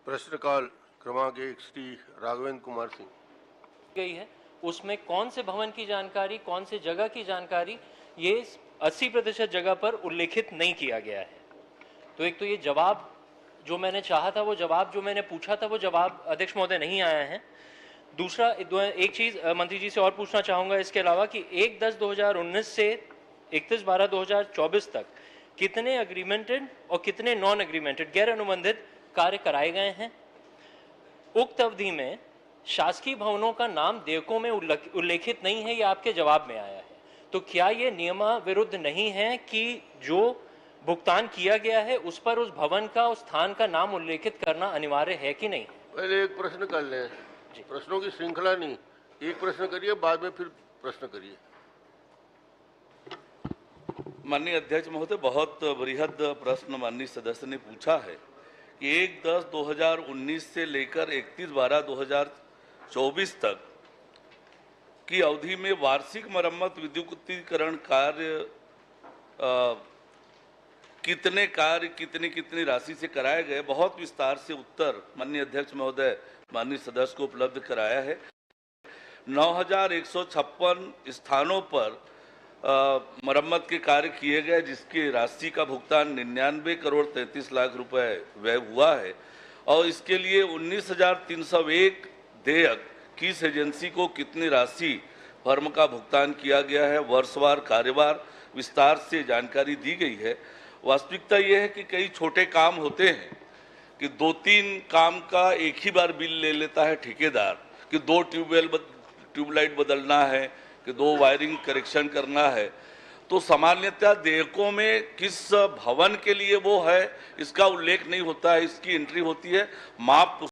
प्रश्नकाल क्रमांक 1 श्री राघवेंद्र कुमार सिंह गई है, उसमें कौन से भवन की जानकारी, कौन से जगह की जानकारी, ये 80% जगह पर उल्लेखित नहीं किया गया है। तो एक तो ये जवाब जो मैंने चाहा था, वो जवाब जो मैंने पूछा था, वो जवाब अध्यक्ष महोदय नहीं आया है। दूसरा एक चीज मंत्री जी से और पूछना चाहूंगा इसके अलावा कि 1/10/2019 से 31/12/2024 तक कितने एग्रीमेंटेड और कितने नॉन एग्रीमेंटेड गैर अनुबंधित कार्य कराए गए हैं। उक्त अवधि में शासकीय भवनों का नाम देयकों में उल्लेखित नहीं है, ये आपके जवाब में आया है। तो क्या ये नियमाविरुद्ध नहीं है कि जो भुगतान किया गया है उस पर उस भवन का, उस स्थान का नाम उल्लेखित करना अनिवार्य है कि नहीं? पहले एक प्रश्न कर लें, प्रश्नों की श्रृंखला नहीं, एक प्रश्न करिए, बाद में फिर प्रश्न करिए। माननीय अध्यक्ष महोदय, बहुत बृहद प्रश्न माननीय सदस्य ने पूछा है कि 1/10/2019 से लेकर 31/12/2024 तक की अवधि में वार्षिक मरम्मत विद्युतीकरण कार्य कितने कार्य कितनी राशि से कराए गए, बहुत विस्तार से उत्तर माननीय अध्यक्ष महोदय माननीय सदस्य को उपलब्ध कराया है। 9156 स्थानों पर मरम्मत के कार्य किए गए, जिसकी राशि का भुगतान 99,33,00,000 रुपए व्यय हुआ है और इसके लिए 19,301 देयक किस एजेंसी को कितनी राशि फर्म का भुगतान किया गया है, वर्षवार कार्यवार विस्तार से जानकारी दी गई है। वास्तविकता यह है कि कई छोटे काम होते हैं कि 2-3 काम का एक ही बार बिल ले लेता है ठेकेदार, कि 2 ट्यूबलाइट बदलना है, कि 2 वायरिंग करेक्शन करना है। तो सामान्यतः देयकों में किस भवन के लिए वो है इसका उल्लेख नहीं होता है, इसकी एंट्री होती है माप